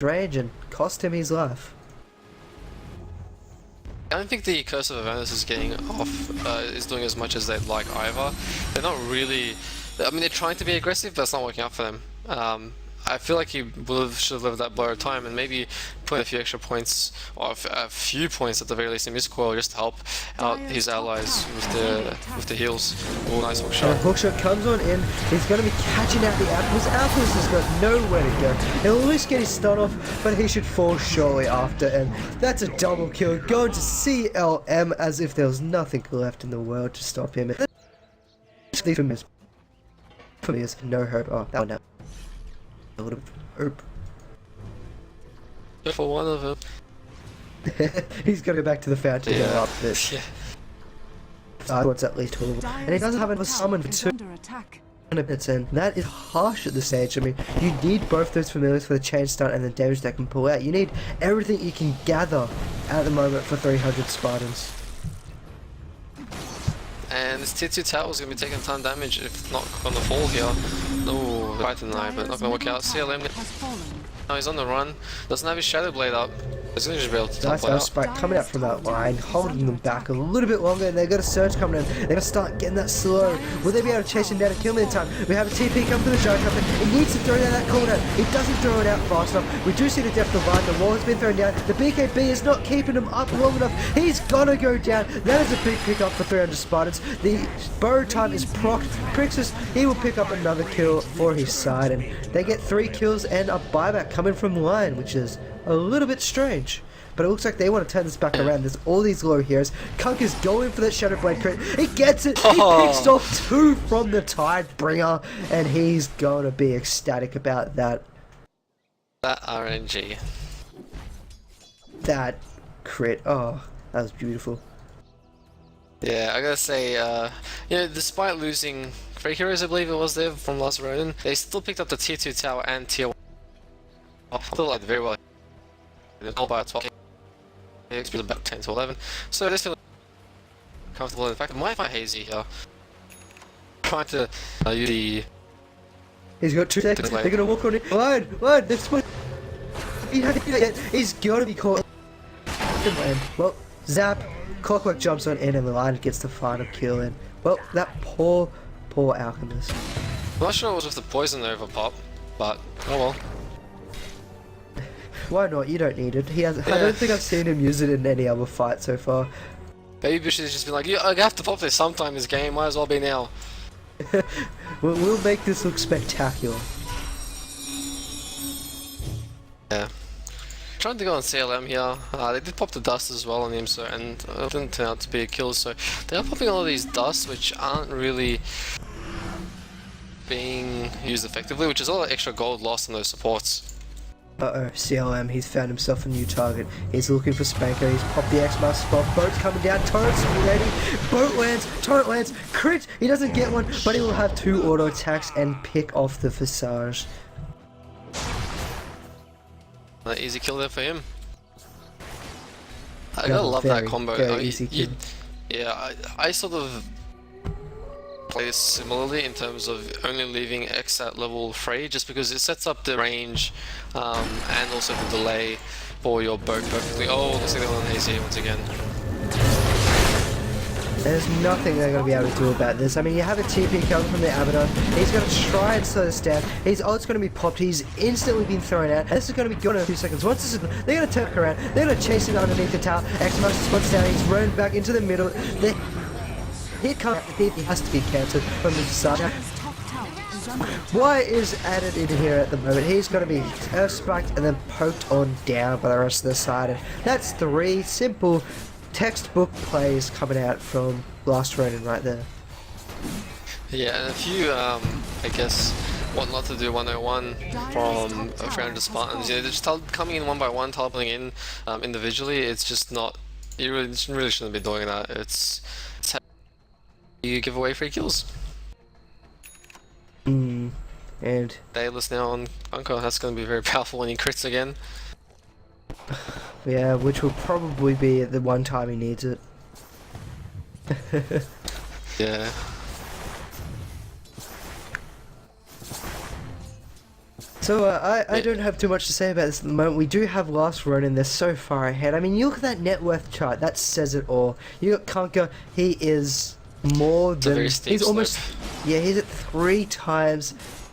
range and cost him his life. I don't think the Curse of Avernus is getting off, is doing as much as they'd like either. They're not really, I mean they're trying to be aggressive, but it's not working out for them. I feel like he should have lived that blow of time and maybe put a few extra points, or a few points at the very least in Mist Coil just to help out his allies with the heals. Oh, nice hook shot. Hookshot comes on in, he's going to be catching out the Alchemist. Alchemist has got nowhere to go. He'll at least get his stun off, but he should fall shortly after, and that's a double kill, going to CLM as if there was nothing left in the world to stop him. For me, is no hope. Oh, that one now. A little hope. For one of them. He's got to go back to the fountain and up this. Yeah. What's at least horrible. And he doesn't have a summon for 2 minutes in. That is harsh at this stage. I mean, you need both those familiars for the chain stun and the damage that can pull out. You need everything you can gather at the moment for 300 Spartans. And this tier 2 tower is going to be taking a ton of damage if not on the fall here. No, quite denied, but not going to work out. CLM now he's on the run, doesn't have his Shadow Blade up. He's going to just be able to top it out. Spike coming out from that line, holding them back a little bit longer, and they've got a surge coming in. They're going to start getting that slow. Will they be able to chase him down and kill him in time? We have a TP come from the Giant Company. He needs to throw down that cooldown. He doesn't throw it out fast enough. We do see the depth of line. The wall has been thrown down. The BKB is not keeping him up long enough. He's got to go down. That is a big pick up for 300 Spartans. The Bo time is procced. Prixus, he will pick up another kill for his side, and they get 3 kills and a buyback coming from line, which is a little bit strange. But it looks like they want to turn this back around. There's all these low heroes. Kunk is going for that Shadow Blade crit. He gets it. He picks off 2 from the Tidebringer, and he's going to be ecstatic about that. That RNG. That crit. Oh, that was beautiful. Yeah, I gotta say, you know, despite losing 3 heroes, I believe it was there from last Ronin, they still picked up the tier 2 tower and tier 1. Still like very well. All by 12. It's about 10 to 11. So they're still comfortable. In fact, it might find hazy here. Trying to use the. He's got 2 seconds. They're gonna walk on it. Line. They've split. He hasn't hit it yet. He's gotta be caught. And, well, zap. Clockwork jumps on in, and the line gets the final kill. And well, that poor Alchemist. I'm not sure it was with the poison over pop, but oh well. Why not? You don't need it. He has. Yeah. I don't think I've seen him use it in any other fight so far. Maybe we should have just been like, yeah, I have to pop this sometime this game. Might as well be now. We'll make this look spectacular. Yeah. Trying to go on CLM here. They did pop the dust as well on him, so and it didn't turn out to be a kill. So they are popping all of these dusts, which aren't really being used effectively, which is all the extra gold lost on those supports. Uh-oh, CLM, he's found himself a new target. He's looking for Spanker, he's popped the X-Master spot, boat's coming down, turret's ready, boat lands, turret lands, crit! He doesn't get one, but he will have 2 auto attacks and pick off the Visage. An easy kill there for him. I gotta love that combo. Very easy kill. Yeah, I sort of play this similarly in terms of only leaving X at level 3 just because it sets up the range and also the delay for your boat perfectly. Oh, looks like they're on hazy once again. There's nothing they're going to be able to do about this. I mean, you have a TP coming from the Abaddon. He's going to try and slow this down. His ult's going to be popped. He's instantly been thrown out. And this is going to be gone in a few seconds. Once this is, they're going to turn around. They're going to chase him underneath the tower. X-Master spots down. He's running back into the middle. The hit comes. He has to be cancelled from the start. Why is added in here at the moment? He's going to be earth spiked and then poked on down by the rest of the side. And that's 3 simple textbook plays coming out from last Ronin right there. Yeah, and a few, I guess, what not to do 101 from 300 Spartans. Yeah, they're just coming in one by one, teleporting in individually. It's just not. You really shouldn't be doing that. It's how you give away free kills. And Daedalus now on Bunker. That's going to be very powerful when he crits again. Yeah, which will probably be the one time he needs it. Yeah. So I don't have too much to say about this at the moment. We do have Last Ronin. They're so far ahead. I mean, you look at that net worth chart. That says it all. You got Conker. He is more It's a than very steep he's almost slope. yeah. He's at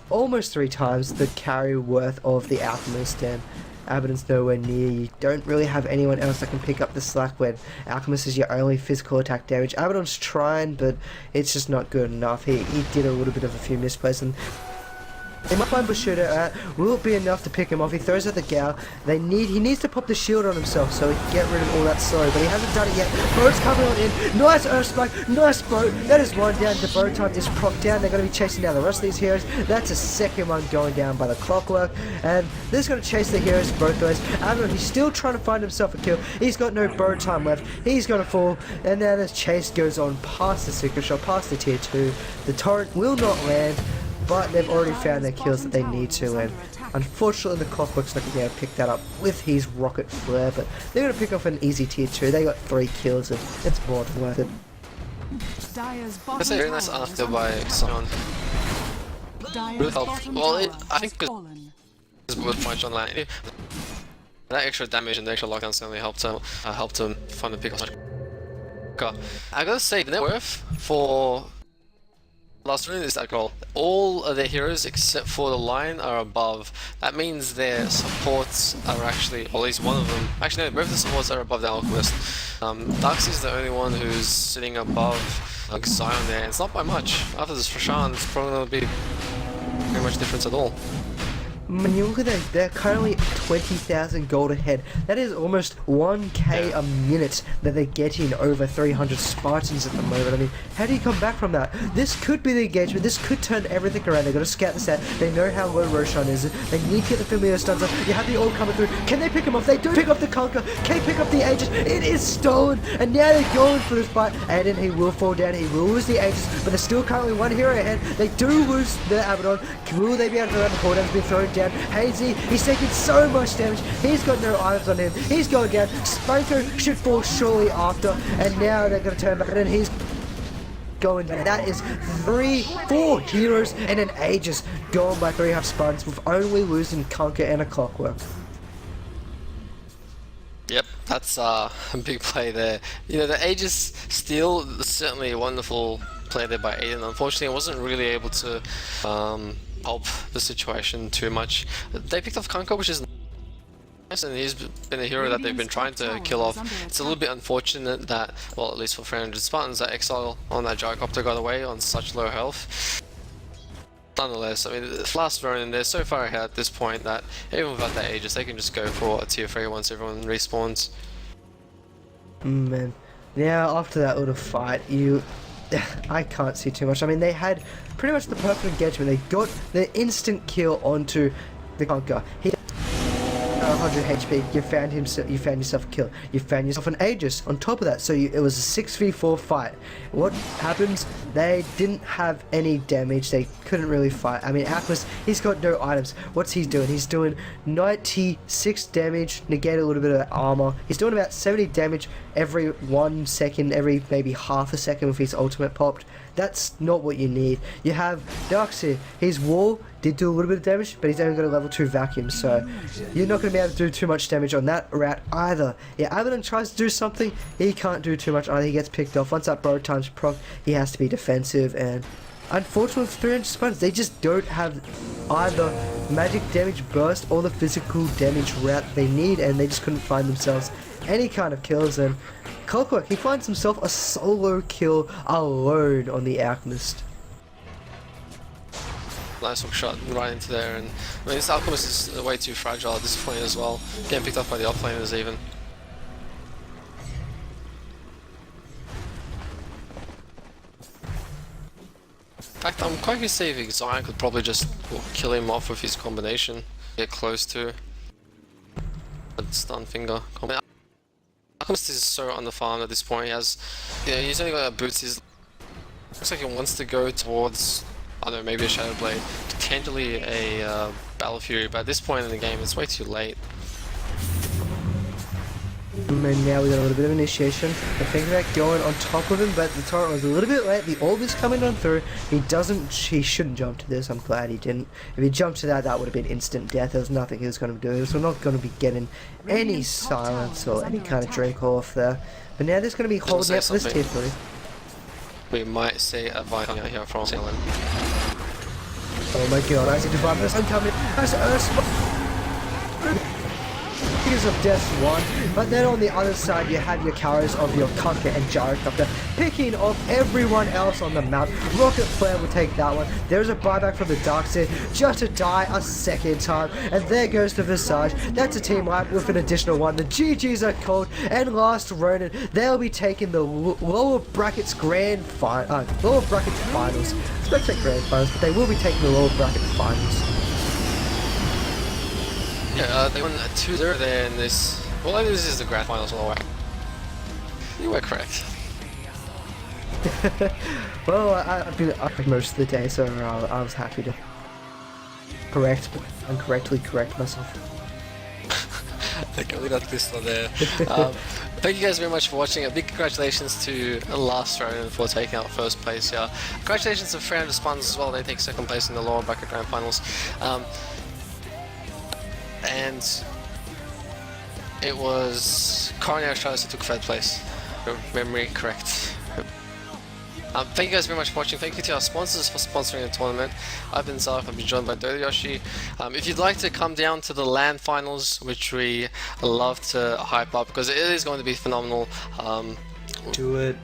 almost three times the carry worth of the Alchemist, and Abaddon's nowhere near. You don't really have anyone else that can pick up the slack when Alchemist is your only physical attack damage. Abaddon's trying, but it's just not good enough. He did a little bit of a few misplays, and they might find Bushido out. Will it be enough to pick him off? He throws out the Gal. He needs to pop the shield on himself so he can get rid of all that slow, but he hasn't done it yet. Boat's coming on in. Nice Earth Spike. Nice Boat. That is one down. The Boat time is propped down. They're going to be chasing down the rest of these heroes. That's a second one going down by the Clockwork. And they're just going to chase the heroes both ways. Abaddon, he's still trying to find himself a kill. He's got no Boat time left. He's going to fall. And now this chase goes on past the Secret Shot, past the tier 2. The Torrent will not land, but they've already found their kills that they need to, and unfortunately the Clockwork's not going to be able to pick that up with his Rocket Flare, but they're going to pick off an easy tier 2. They got 3 kills, and it's more than worth it. That's a very nice after by Sion. Really helped. Well, I think it's with much on that. That extra damage and the extra lockdown certainly helped him find the pick off. I gotta say, the net worth for Last Ronin is that goal. All of their heroes except for the Lion are above. That means their supports are actually, or at least one of them, actually no, both the supports are above the Alchemist. Darkseid's the only one who's sitting above Sion there, and it's not by much. After this Frashan, it's probably not going to be very much difference at all. When you look at that, they're currently 20,000 gold ahead. That is almost 1k a minute that they're getting over 300 Spartans at the moment. I mean, how do you come back from that? This could be the engagement. This could turn everything around. They've got to scout this out. They know how low Roshan is. They need to get the familiar stuns up. You have the orb coming through. Can they pick him off? They do pick off the Conquer. Can they pick up the Aegis? It is stolen. And now they're going for this fight. Aiden, he will fall down. He will lose the Aegis. But there's still currently one hero ahead. They do lose the Abaddon. Will they be able to run the cooldowns? Being thrown down. Hazy, he's taking so much damage. He's got no items on him. He's going down. Spanko should fall shortly after. And now they're going to turn back and he's going down. That is 4 heroes and an Aegis going by 3 half Spartans with only losing Conquer and a Clockwork. Yep, that's a big play there. You know, the Aegis still certainly a wonderful play there by Aiden. Unfortunately, I wasn't really able to help the situation too much. They picked off Kanko, which is nice, and he's been a hero that they've been trying to kill off. It's a little bit unfortunate that, well, at least for 300 Spartans, that Exile on that Gyrocopter got away on such low health. Nonetheless, I mean, Last Ronin, they're so far ahead at this point that even without that Aegis, they can just go for a tier 3 once everyone respawns. Man, now after that little fight, I can't see too much. I mean, they had pretty much the perfect engagement. They got the instant kill onto the Conquer. He 100 HP. You found yourself a kill. You found yourself an Aegis on top of that. So it was a 6v4 fight. What happens? They didn't have any damage. They couldn't really fight. I mean, Atlas, he's got no items. What's he doing? He's doing 96 damage, negate a little bit of armor. He's doing about 70 damage every 1 second, every maybe half a second with his ultimate popped. That's not what you need. You have Darkseid. His wall did do a little bit of damage, but he's only got a level 2 vacuum, so you're not going to be able to do too much damage on that route either. Yeah, Abaddon tries to do something, he can't do too much either. He gets picked off. Once that Bo times proc, he has to be defensive, and unfortunately for 300 Spartans, they just don't have either magic damage burst or the physical damage route they need, and they just couldn't find themselves any kind of kills. And Clockwork, he finds himself a solo kill alone on the Alchemist. Nice hook shot right into there, and I mean, this Alchemist is way too fragile at this point as well. Getting picked up by the offlaners even. In fact, I'm quite curious if Zion could probably just kill him off with his combination. Get close to a stun finger. Alchemist is so underfarmed at this point. He has, he's only got boots. He's looks like he wants to go towards, I don't know, maybe a Shadow Blade, potentially a Battle Fury, but at this point in the game, it's way too late. And now we got a little bit of initiation. I'm thinking about going on top of him, but the torrent was a little bit late. The orb is coming on through. He shouldn't jump to this. I'm glad he didn't. If he jumped to that, that would have been instant death. There was nothing he was going to do. So we're not going to be getting any silence or any kind of drink off there. But now there's going to be holding up this tier 3. We might see a Viking out here from Zealand. Oh my god, Isaac Divine, I'm coming. Of Death 1, but then on the other side you have your carriers of your Kunkka and Gyrocopter picking off everyone else on the map. Rocket Flare will take that one. There's a buyback from the Darkseid just to die a second time, and there goes the Visage. That's a team wipe with an additional one. The GGs are called, and last Ronin, they'll be taking the lower brackets lower brackets finals. I expect to grand finals, but they will be taking the lower brackets finals. Yeah, they won a 2-0 there in this. Well, this is the grand finals all the way. You were correct. Well, I've been up most of the day, so I was happy to incorrectly correct myself. Okay, we got this one there. Thank you guys very much for watching. A big congratulations to Last Ronin for taking out first place here. Congratulations to 300 Spartans as well. They take second place in the lower bracket grand finals. And it was Coronary Australis who took third place. Memory correct. Thank you guys very much for watching. Thank you to our sponsors for sponsoring the tournament. I've been Zark, I've been joined by Yoshi. If you'd like to come down to the LAN finals, which we love to hype up because it is going to be phenomenal. Do it.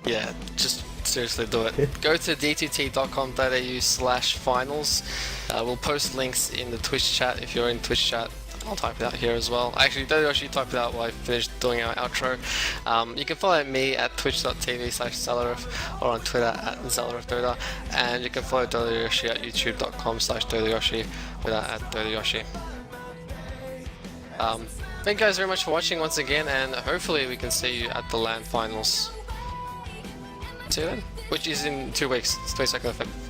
Yeah, just seriously do it. Go to d2t.com.au/finals. We'll post links in the Twitch chat if you're in Twitch chat. I'll type it out here as well. Actually, Yoshi type it out while I finish doing our outro. You can follow me at twitch.tv/Zelarif or on Twitter at ZelarifDota, and you can follow Yoshi at youtube.com/Yoshi with at Yoshi. Thank you guys very much for watching once again, and hopefully we can see you at the LAN finals. See you then, which is in 2 weeks. It's 22nd of February.